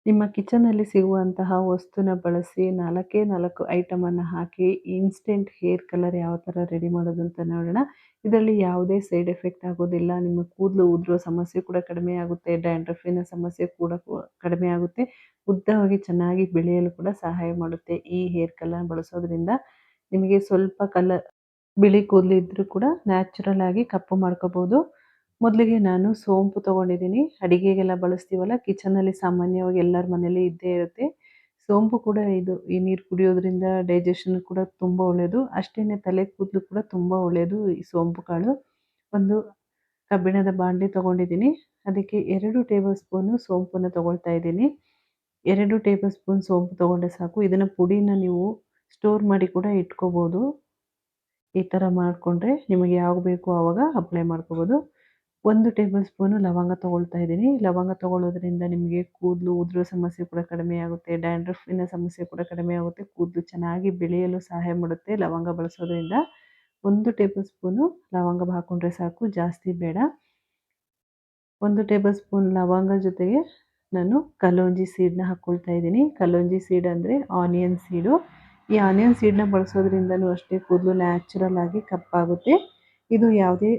ನಿಮ್ಮ ಕಿಚನಲ್ಲಿ ಸಿಗುವಂತಹ ವಸ್ತುನ ಬಳಸಿ 4 4 ಐಟಮನ್ನು ಹಾಕಿ ಇನ್ಸ್ಟೆಂಟ್ ಹೇರ್ ಕಲರ್ ಯಾವ ಥರ ರೆಡಿ ಮಾಡೋದು ಅಂತ ನೋಡೋಣ. ಇದರಲ್ಲಿ ಯಾವುದೇ ಸೈಡ್ ಎಫೆಕ್ಟ್ ಆಗೋದಿಲ್ಲ. ನಿಮ್ಮ ಕೂದಲು ಉದುರೋ ಸಮಸ್ಯೆ ಕೂಡ ಕಡಿಮೆ ಆಗುತ್ತೆ. ಡ್ಯಾಂಡ್ರಫಿನ ಸಮಸ್ಯೆ ಕೂಡ ಕಡಿಮೆ ಆಗುತ್ತೆ. ಉದ್ದವಾಗಿ ಚೆನ್ನಾಗಿ ಬೆಳೆಯಲು ಕೂಡ ಸಹಾಯ ಮಾಡುತ್ತೆ. ಈ ಹೇರ್ ಕಲರ್ ಬಳಸೋದ್ರಿಂದ ನಿಮಗೆ ಸ್ವಲ್ಪ ಬಿಳಿ ಕೂದಲು ಇದ್ರೂ ಕೂಡ ನ್ಯಾಚುರಲ್ ಆಗಿ ಕಪ್ಪು ಮಾಡ್ಕೋಬಹುದು. ಮೊದಲಿಗೆ ನಾನು ಸೋಂಪು ತೊಗೊಂಡಿದ್ದೀನಿ. ಅಡಿಗೆಗೆಲ್ಲ ಬಳಸ್ತೀವಲ್ಲ, ಕಿಚನಲ್ಲಿ ಸಾಮಾನ್ಯವಾಗಿ ಎಲ್ಲರ ಮನೇಲಿ ಇದ್ದೇ ಇರುತ್ತೆ. ಸೋಂಪು ಕೂಡ ಈ ನೀರು ಕುಡಿಯೋದ್ರಿಂದ ಡೈಜೆಷನ್ ಕೂಡ ತುಂಬ ಒಳ್ಳೆಯದು. ಅಷ್ಟೇ ತಲೆ ಕೂದಲು ಕೂಡ ತುಂಬ ಒಳ್ಳೆಯದು ಈ ಸೋಂಪು ಕಾಳು. ಒಂದು ಕಬ್ಬಿಣದ ಬಾಣಲಿ ತೊಗೊಂಡಿದ್ದೀನಿ. ಅದಕ್ಕೆ 2 ಟೇಬಲ್ ಸ್ಪೂನು ಸೋಂಪನ್ನು ತೊಗೊಳ್ತಾ ಇದ್ದೀನಿ. 2 ಟೇಬಲ್ ಸ್ಪೂನ್ ಸೋಂಪು ತೊಗೊಂಡ್ರೆ ಸಾಕು. ಇದನ್ನು ಪುಡಿನ ನೀವು ಸ್ಟೋರ್ ಮಾಡಿ ಕೂಡ ಇಟ್ಕೋಬೋದು. ಈ ಥರ ಮಾಡಿಕೊಂಡ್ರೆ ನಿಮಗೆ ಯಾವಾಗ ಬೇಕೋ ಆವಾಗ ಅಪ್ಲೈ ಮಾಡ್ಕೋಬೋದು. 1 ಟೇಬಲ್ ಸ್ಪೂನು ಲವಂಗ ತೊಗೊಳ್ತಾ ಇದ್ದೀನಿ. ಲವಂಗ ತೊಗೊಳ್ಳೋದ್ರಿಂದ ನಿಮಗೆ ಕೂದಲು ಉದುರೋ ಸಮಸ್ಯೆ ಕೂಡ ಕಡಿಮೆ ಆಗುತ್ತೆ. ಡ್ಯಾಂಡ್ರಫಿನ ಸಮಸ್ಯೆ ಕೂಡ ಕಡಿಮೆ ಆಗುತ್ತೆ. ಕೂದಲು ಚೆನ್ನಾಗಿ ಬೆಳೆಯಲು ಸಹಾಯ ಮಾಡುತ್ತೆ ಲವಂಗ ಬಳಸೋದ್ರಿಂದ. 1 ಟೇಬಲ್ ಸ್ಪೂನು ಲವಂಗ ಹಾಕ್ಕೊಂಡ್ರೆ ಸಾಕು, ಜಾಸ್ತಿ ಬೇಡ. 1 ಟೇಬಲ್ ಸ್ಪೂನ್ ಲವಂಗ ಜೊತೆಗೆ ನಾನು ಕಲೋಂಜಿ ಸೀಡನ್ನ ಹಾಕ್ಕೊಳ್ತಾ ಇದ್ದೀನಿ. ಕಲೋಂಜಿ ಸೀಡ್ ಅಂದರೆ ಆನಿಯನ್ ಸೀಡು. ಈ ಆನಿಯನ್ ಸೀಡನ್ನ ಬಳಸೋದ್ರಿಂದನೂ ಅಷ್ಟೇ ಕೂದಲು ನ್ಯಾಚುರಲ್ ಆಗಿ ಕಪ್ಪಾಗುತ್ತೆ. ಇದು ಯಾವುದೇ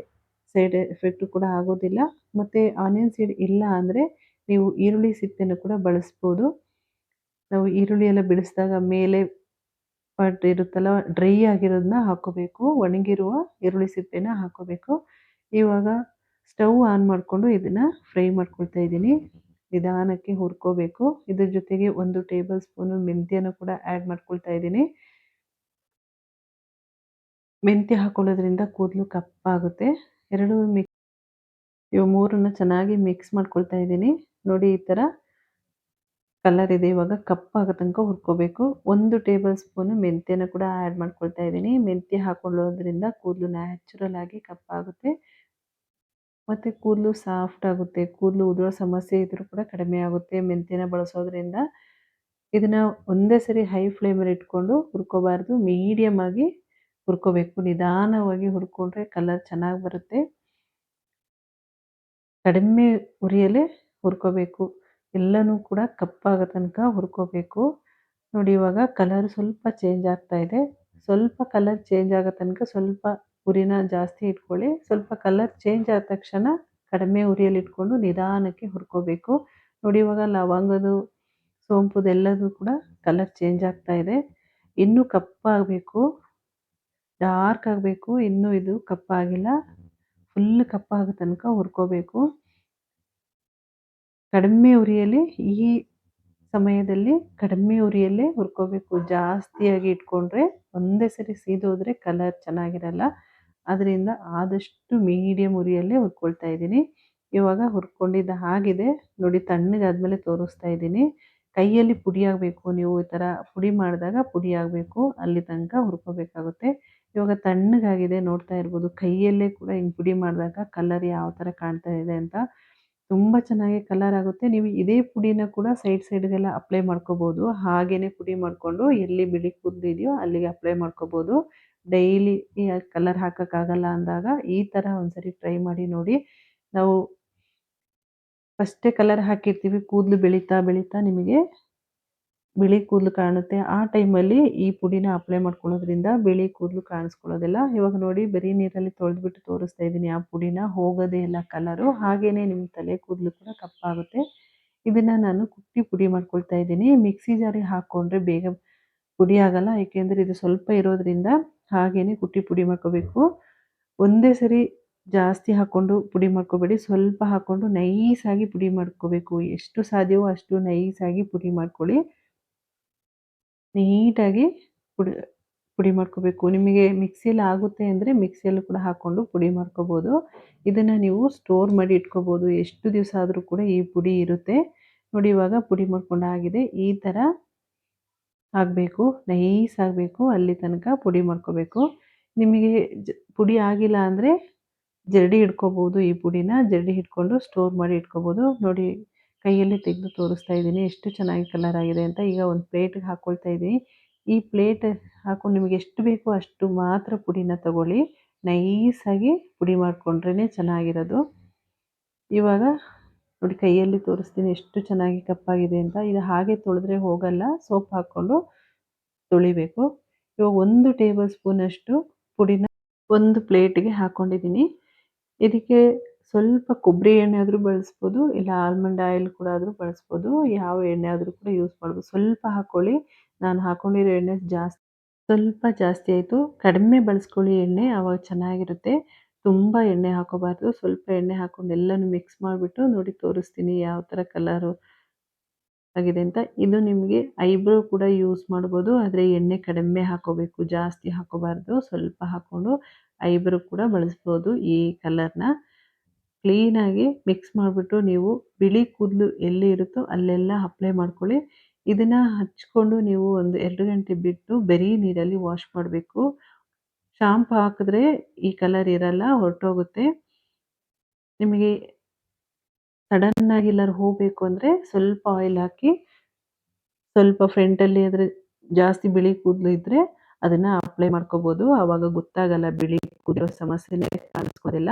ಸೈಡ್ ಎಫೆಕ್ಟು ಕೂಡ ಆಗೋದಿಲ್ಲ. ಮತ್ತು ಆನಿಯನ್ ಸೀಡ್ ಇಲ್ಲ ಅಂದರೆ ನೀವು ಈರುಳ್ಳಿ ಸಿಪ್ಪೆನೂ ಕೂಡ ಬಳಸ್ಬೋದು. ನಾವು ಈರುಳ್ಳಿ ಎಲ್ಲ ಬಿಡಿಸಿದಾಗ ಮೇಲೆ ಪಾರ್ಟ್ ಇರುತ್ತಲ್ಲ, ಡ್ರೈ ಆಗಿರೋದನ್ನ ಹಾಕ್ಕೋಬೇಕು. ಒಣಗಿರುವ ಈರುಳ್ಳಿ ಸಿಪ್ಪೆನ ಹಾಕ್ಕೋಬೇಕು. ಇವಾಗ ಸ್ಟವ್ ಆನ್ ಮಾಡಿಕೊಂಡು ಇದನ್ನು ಫ್ರೈ ಮಾಡ್ಕೊಳ್ತಾ ಇದ್ದೀನಿ. ನಿಧಾನಕ್ಕೆ ಹುರ್ಕೋಬೇಕು. ಇದ್ರ ಜೊತೆಗೆ 1 ಟೇಬಲ್ ಸ್ಪೂನು ಮೆಂತ್ಯನೂ ಕೂಡ ಆ್ಯಡ್ ಮಾಡ್ಕೊಳ್ತಾ ಇದ್ದೀನಿ. ಮೆಂತ್ಯ ಹಾಕೊಳ್ಳೋದ್ರಿಂದ ಕೂದಲು ಕಪ್ಪಾಗುತ್ತೆ. ಇವು ಮೂರನ್ನು ಚೆನ್ನಾಗಿ ಮಿಕ್ಸ್ ಮಾಡ್ಕೊಳ್ತಾ ಇದ್ದೀನಿ. ನೋಡಿ, ಈ ಥರ ಕಲರ್ ಇದೆ. ಇವಾಗ ಕಪ್ಪಾಗೋ ತನಕ ಹುರ್ಕೋಬೇಕು. 1 ಟೇಬಲ್ ಸ್ಪೂನು ಮೆಂತ್ಯನ ಕೂಡ ಆ್ಯಡ್ ಮಾಡ್ಕೊಳ್ತಾ ಇದ್ದೀನಿ. ಮೆಂತ್ಯ ಹಾಕೊಳ್ಳೋದ್ರಿಂದ ಕೂದಲು ನ್ಯಾಚುರಲ್ ಆಗಿ ಕಪ್ಪಾಗುತ್ತೆ ಮತ್ತು ಕೂದಲು ಸಾಫ್ಟ್ ಆಗುತ್ತೆ. ಕೂದಲು ಉದುರೋ ಸಮಸ್ಯೆ ಇದ್ರೂ ಕೂಡ ಕಡಿಮೆ ಆಗುತ್ತೆ ಮೆಂತ್ಯನ ಬಳಸೋದ್ರಿಂದ. ಇದನ್ನು ಒಂದೇ ಸರಿ ಹೈ ಫ್ಲೇಮಲ್ಲಿ ಇಟ್ಕೊಂಡು ಹುರ್ಕೋಬಾರ್ದು. ಮೀಡಿಯಮ್ ಆಗಿ ಹುರ್ಕೋಬೇಕು. ನಿಧಾನವಾಗಿ ಹುರ್ಕೊಂಡ್ರೆ ಕಲರ್ ಚೆನ್ನಾಗಿ ಬರುತ್ತೆ. ಕಡಿಮೆ ಉರಿಯಲ್ಲೇ ಹುರ್ಕೋಬೇಕು. ಎಲ್ಲನೂ ಕೂಡ ಕಪ್ಪಾಗೋ ತನಕ ಹುರ್ಕೋಬೇಕು. ನೋಡಿ, ಇವಾಗ ಕಲರ್ ಸ್ವಲ್ಪ ಚೇಂಜ್ ಆಗ್ತಾ ಇದೆ. ಸ್ವಲ್ಪ ಕಲರ್ ಚೇಂಜ್ ಆಗೋ ತನಕ ಸ್ವಲ್ಪ ಉರಿನ ಜಾಸ್ತಿ ಇಟ್ಕೊಳ್ಳಿ. ಸ್ವಲ್ಪ ಕಲರ್ ಚೇಂಜ್ ಆದ ತಕ್ಷಣ ಕಡಿಮೆ ಉರಿಯಲ್ಲಿ ಇಟ್ಕೊಂಡು ನಿಧಾನಕ್ಕೆ ಹುರ್ಕೋಬೇಕು. ನೋಡಿ, ಇವಾಗ ಲವಂಗದು, ಸೋಂಪುದೆಲ್ಲದೂ ಕೂಡ ಕಲರ್ ಚೇಂಜ್ ಆಗ್ತಾ ಇದೆ. ಇನ್ನೂ ಕಪ್ಪಾಗಬೇಕು, ಡಾರ್ಕ್ ಆಗಬೇಕು. ಇನ್ನೂ ಇದು ಕಪ್ಪಾಗಿಲ್ಲ. ಫುಲ್ ಕಪ್ಪಾಗೋ ತನಕ ಹುರ್ಕೋಬೇಕು. ಕಡಿಮೆ ಉರಿಯಲ್ಲಿ, ಈ ಸಮಯದಲ್ಲಿ ಕಡಿಮೆ ಉರಿಯಲ್ಲೇ ಹುರ್ಕೋಬೇಕು. ಜಾಸ್ತಿಯಾಗಿ ಇಟ್ಕೊಂಡ್ರೆ ಒಂದೇ ಸರಿ ಸೀದೋದ್ರೆ ಕಲರ್ ಚೆನ್ನಾಗಿರಲ್ಲ. ಅದರಿಂದ ಆದಷ್ಟು ಮೀಡಿಯಮ್ ಉರಿಯಲ್ಲೇ ಹುರ್ಕೊಳ್ತಾ ಇದ್ದೀನಿ. ಇವಾಗ ಹುರ್ಕೊಂಡಿದ್ದು ಆಗಿದೆ. ನೋಡಿ, ತಣ್ಣಗಾದ್ಮೇಲೆ ತೋರಿಸ್ತಾ ಇದ್ದೀನಿ. ಕೈಯಲ್ಲಿ ಪುಡಿ ಆಗಬೇಕು. ನೀವು ಈ ಥರ ಪುಡಿ ಮಾಡಿದಾಗ ಪುಡಿ ಆಗಬೇಕು, ಅಲ್ಲಿ ತನಕ ಹುರ್ಕೋಬೇಕಾಗುತ್ತೆ. ಇವಾಗ ತಣ್ಣಗಾಗಿದೆ, ನೋಡ್ತಾ ಇರ್ಬೋದು. ಕೈಯಲ್ಲೇ ಕೂಡ ಹಿಂಗೆ ಪುಡಿ ಮಾಡಿದಾಗ ಕಲರ್ ಯಾವ ಥರ ಕಾಣ್ತಾ ಇದೆ ಅಂತ. ತುಂಬ ಚೆನ್ನಾಗಿ ಕಲರ್ ಆಗುತ್ತೆ. ನೀವು ಇದೇ ಪುಡಿನ ಕೂಡ ಸೈಡ್ಗೆಲ್ಲ ಅಪ್ಲೈ ಮಾಡ್ಕೋಬೋದು. ಹಾಗೇ ಪುಡಿ ಮಾಡಿಕೊಂಡು ಎಲ್ಲಿ ಬಿಳಿ ಕೂದಲು ಇದೆಯೋ ಅಲ್ಲಿಗೆ ಅಪ್ಲೈ ಮಾಡ್ಕೋಬೋದು. ಡೈಲಿ ಕಲರ್ ಹಾಕೋಕ್ಕಾಗಲ್ಲ ಅಂದಾಗ ಈ ಥರ ಒಂದ್ಸರಿ ಟ್ರೈ ಮಾಡಿ ನೋಡಿ. ನಾವು ಫಸ್ಟೇ ಕಲರ್ ಹಾಕಿರ್ತೀವಿ, ಕೂದಲು ಬೆಳೀತಾ ಬೆಳೀತಾ ನಿಮಗೆ ಬಿಳಿ ಕೂದಲು ಕಾಣುತ್ತೆ. ಆ ಟೈಮಲ್ಲಿ ಈ ಪುಡಿನ ಅಪ್ಲೈ ಮಾಡ್ಕೊಳ್ಳೋದ್ರಿಂದ ಬಿಳಿ ಕೂದಲು ಕಾಣಿಸ್ಕೊಳ್ಳೋದಿಲ್ಲ. ಇವಾಗ ನೋಡಿ, ಬರೀ ನೀರಲ್ಲಿ ತೊಳೆದ್ಬಿಟ್ಟು ತೋರಿಸ್ತಾ ಇದ್ದೀನಿ. ಆ ಪುಡಿನ ಹೋಗೋದೇ ಇಲ್ಲ ಕಲರು. ಹಾಗೆಯೇ ನಿಮ್ಮ ತಲೆ ಕೂದಲು ಕೂಡ ಕಪ್ಪಾಗುತ್ತೆ. ಇದನ್ನು ನಾನು ಕುಟ್ಟಿ ಪುಡಿ ಮಾಡ್ಕೊಳ್ತಾ ಇದ್ದೀನಿ. ಮಿಕ್ಸಿ ಜಾರಿಗೆ ಹಾಕ್ಕೊಂಡ್ರೆ ಬೇಗ ಪುಡಿ ಆಗಲ್ಲ, ಏಕೆಂದರೆ ಇದು ಸ್ವಲ್ಪ ಇರೋದ್ರಿಂದ. ಹಾಗೆಯೇ ಕುಟ್ಟಿ ಪುಡಿ ಮಾಡ್ಕೋಬೇಕು. ಒಂದೇ ಸರಿ ಜಾಸ್ತಿ ಹಾಕ್ಕೊಂಡು ಪುಡಿ ಮಾಡ್ಕೋಬೇಡಿ. ಸ್ವಲ್ಪ ಹಾಕ್ಕೊಂಡು ನೈಸಾಗಿ ಪುಡಿ ಮಾಡ್ಕೋಬೇಕು. ಎಷ್ಟು ಸಾಧ್ಯವೋ ಅಷ್ಟು ನೈಸಾಗಿ ಪುಡಿ ಮಾಡ್ಕೊಳ್ಳಿ. ನೀಟಾಗಿ ಪುಡಿ ಮಾಡ್ಕೋಬೇಕು. ನಿಮಗೆ ಮಿಕ್ಸಿಯಲ್ಲಿ ಆಗುತ್ತೆ ಅಂದರೆ ಮಿಕ್ಸಿಯಲ್ಲೂ ಕೂಡ ಹಾಕ್ಕೊಂಡು ಪುಡಿ ಮಾಡ್ಕೋಬೋದು. ಇದನ್ನು ನೀವು ಸ್ಟೋರ್ ಮಾಡಿ ಇಟ್ಕೋಬೋದು. ಎಷ್ಟು ದಿವಸ ಆದರೂ ಕೂಡ ಈ ಪುಡಿ ಇರುತ್ತೆ. ನೋಡಿ, ಇವಾಗ ಪುಡಿ ಮಾಡ್ಕೊಂಡಾಗಿದೆ. ಈ ಥರ ಆಗಬೇಕು, ನೈಸ್ ಆಗಬೇಕು. ಅಲ್ಲಿ ತನಕ ಪುಡಿ ಮಾಡ್ಕೋಬೇಕು. ನಿಮಗೆ ಪುಡಿ ಆಗಿಲ್ಲ ಅಂದರೆ ಜರಡಿ ಹಿಡ್ಕೋಬೋದು. ಈ ಪುಡಿನ ಜರಡಿ ಹಿಡ್ಕೊಂಡು ಸ್ಟೋರ್ ಮಾಡಿ ಇಟ್ಕೋಬೋದು. ನೋಡಿ, ಕೈಯಲ್ಲಿ ತೆಗೆದು ತೋರಿಸ್ತಾ ಇದ್ದೀನಿ ಎಷ್ಟು ಚೆನ್ನಾಗಿ ಕಲರ್ ಆಗಿದೆ ಅಂತ. ಈಗ ಒಂದು ಪ್ಲೇಟಿಗೆ ಹಾಕ್ಕೊಳ್ತಾ ಇದ್ದೀನಿ. ಈ ಪ್ಲೇಟ್ ಹಾಕ್ಕೊಂಡು ನಿಮಗೆ ಎಷ್ಟು ಬೇಕೋ ಅಷ್ಟು ಮಾತ್ರ ಪುಡಿನ ತಗೊಳ್ಳಿ. ನೈಸಾಗಿ ಪುಡಿ ಮಾಡಿಕೊಂಡ್ರೇ ಚೆನ್ನಾಗಿರೋದು. ಇವಾಗ ನೋಡಿ ಕೈಯಲ್ಲಿ ತೋರಿಸ್ತೀನಿ ಎಷ್ಟು ಚೆನ್ನಾಗಿ ಕಪ್ಪಾಗಿದೆ ಅಂತ. ಇದು ಹಾಗೆ ತೊಳೆದ್ರೆ ಹೋಗಲ್ಲ, ಸೋಪ್ ಹಾಕ್ಕೊಂಡು ತೊಳಿಬೇಕು. ಇವಾಗ 1 ಟೇಬಲ್ ಸ್ಪೂನಷ್ಟು ಪುಡಿನ ಒಂದು ಪ್ಲೇಟ್‌ಗೆ ಹಾಕ್ಕೊಂಡಿದ್ದೀನಿ. ಇದಕ್ಕೆ ಸ್ವಲ್ಪ ಕೊಬ್ಬರಿ ಎಣ್ಣೆ ಆದ್ರೂ ಬಳಸ್ಬೋದು, ಇಲ್ಲ ಆಲ್ಮಂಡ್ ಆಯಿಲ್ ಕೂಡ ಆದ್ರೂ ಬಳಸ್ಬೋದು. ಯಾವ ಎಣ್ಣೆ ಆದ್ರೂ ಕೂಡ ಯೂಸ್ ಮಾಡ್ಬೋದು. ಸ್ವಲ್ಪ ಹಾಕ್ಕೊಳ್ಳಿ. ನಾನು ಹಾಕ್ಕೊಂಡಿರೋ ಎಣ್ಣೆ ಸ್ವಲ್ಪ ಜಾಸ್ತಿ ಆಯಿತು. ಕಡಿಮೆ ಬಳಸ್ಕೊಳ್ಳಿ ಎಣ್ಣೆ, ಆವಾಗ ಚೆನ್ನಾಗಿರುತ್ತೆ. ತುಂಬ ಎಣ್ಣೆ ಹಾಕೋಬಾರ್ದು. ಸ್ವಲ್ಪ ಎಣ್ಣೆ ಹಾಕ್ಕೊಂಡು ಎಲ್ಲನೂ ಮಿಕ್ಸ್ ಮಾಡಿಬಿಟ್ಟು ನೋಡಿ ತೋರಿಸ್ತೀನಿ ಯಾವ ಥರ ಕಲರು ಆಗಿದೆ ಅಂತ. ಇದು ನಿಮಗೆ ಐಬ್ರೋ ಕೂಡ ಯೂಸ್ ಮಾಡ್ಬೋದು. ಆದರೆ ಎಣ್ಣೆ ಕಡಿಮೆ ಹಾಕ್ಕೋಬೇಕು, ಜಾಸ್ತಿ ಹಾಕ್ಕೋಬಾರ್ದು. ಸ್ವಲ್ಪ ಹಾಕ್ಕೊಂಡು ಐಬ್ರೋ ಕೂಡ ಬಳಸ್ಬೋದು ಈ ಕಲರ್‌ನ. ಕ್ಲೀನಾಗಿ ಮಿಕ್ಸ್ ಮಾಡಿಬಿಟ್ಟು ನೀವು ಬಿಳಿ ಕೂದಲು ಎಲ್ಲಿ ಇರುತ್ತೋ ಅಲ್ಲೆಲ್ಲ ಅಪ್ಲೈ ಮಾಡ್ಕೊಳ್ಳಿ. ಇದನ್ನ ಹಚ್ಕೊಂಡು ನೀವು ಒಂದು 2 ಗಂಟೆ ಬಿಟ್ಟು ಬರೀ ನೀರಲ್ಲಿ ವಾಶ್ ಮಾಡಬೇಕು. ಶಾಂಪೂ ಹಾಕಿದ್ರೆ ಈ ಕಲರ್ ಇರಲ್ಲ, ಹೊರಟೋಗುತ್ತೆ. ನಿಮಗೆ ಸಡನ್ನಾಗಿ ಎಲ್ಲಾದ್ರು ಹೋಗಬೇಕು ಅಂದರೆ ಸ್ವಲ್ಪ ಆಯಿಲ್ ಹಾಕಿ, ಸ್ವಲ್ಪ ಫ್ರಂಟಲ್ಲಿ ಆದರೆ ಜಾಸ್ತಿ ಬಿಳಿ ಕೂದಲು ಇದ್ದರೆ ಅದನ್ನು ಅಪ್ಲೈ ಮಾಡ್ಕೋಬೋದು. ಆವಾಗ ಗೊತ್ತಾಗಲ್ಲ, ಬಿಳಿ ಕೂದಲೋ ಸಮಸ್ಯೆನೇ ಕಾಣಿಸ್ಕೋದಿಲ್ಲ.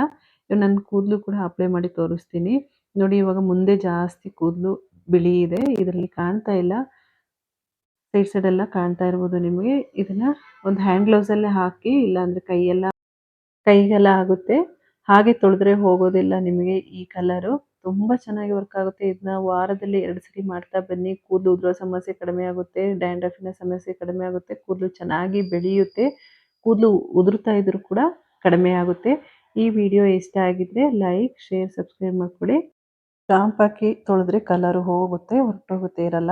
ನನ್ನ ಕೂದಲು ಕೂಡ ಅಪ್ಲೈ ಮಾಡಿ ತೋರಿಸ್ತೀನಿ. ನೋಡಿ ಇವಾಗ ಮುಂದೆ ಜಾಸ್ತಿ ಕೂದಲು ಬಿಳಿ ಇದೆ, ಇದರಲ್ಲಿ ಕಾಣ್ತಾ ಇಲ್ಲ. ಸೈಡೆಲ್ಲ ಕಾಣ್ತಾ ಇರ್ಬೋದು ನಿಮಗೆ. ಇದನ್ನು ಒಂದು ಹ್ಯಾಂಡ್ ಗ್ಲೌಸಲ್ಲೇ ಹಾಕಿ, ಇಲ್ಲಾಂದರೆ ಕೈಗೆಲ್ಲ ಆಗುತ್ತೆ. ಹಾಗೆ ತೊಳೆದ್ರೆ ಹೋಗೋದಿಲ್ಲ ನಿಮಗೆ ಈ ಕಲರು. ತುಂಬ ಚೆನ್ನಾಗಿ ವರ್ಕ್ ಆಗುತ್ತೆ. ಇದನ್ನ ವಾರದಲ್ಲಿ 2 ಸರಿ ಮಾಡ್ತಾ ಬನ್ನಿ. ಕೂದಲು ಉದುರೋ ಸಮಸ್ಯೆ ಕಡಿಮೆ ಆಗುತ್ತೆ, ಡ್ಯಾಂಡ್ರಫಿನ ಸಮಸ್ಯೆ ಕಡಿಮೆ ಆಗುತ್ತೆ, ಕೂದಲು ಚೆನ್ನಾಗಿ ಬೆಳೆಯುತ್ತೆ. ಕೂದಲು ಉದುರ್ತಾ ಇದ್ರೂ ಕೂಡ ಕಡಿಮೆ ಆಗುತ್ತೆ. ಈ ವಿಡಿಯೋ ಇಷ್ಟ ಆಗಿದ್ರೆ ಲೈಕ್, ಶೇರ್, ಸಬ್ಸ್ಕ್ರೈಬ್ ಮಾಡ್ಕೊಳ್ಳಿ. ಶಾಂಪು ಹಾಕಿ ತೊಳೆದ್ರೆ ಕಲರು ಹೋಗುತ್ತೆ, ಹೊರಟೋಗುತ್ತೆ, ಇರಲ್ಲ.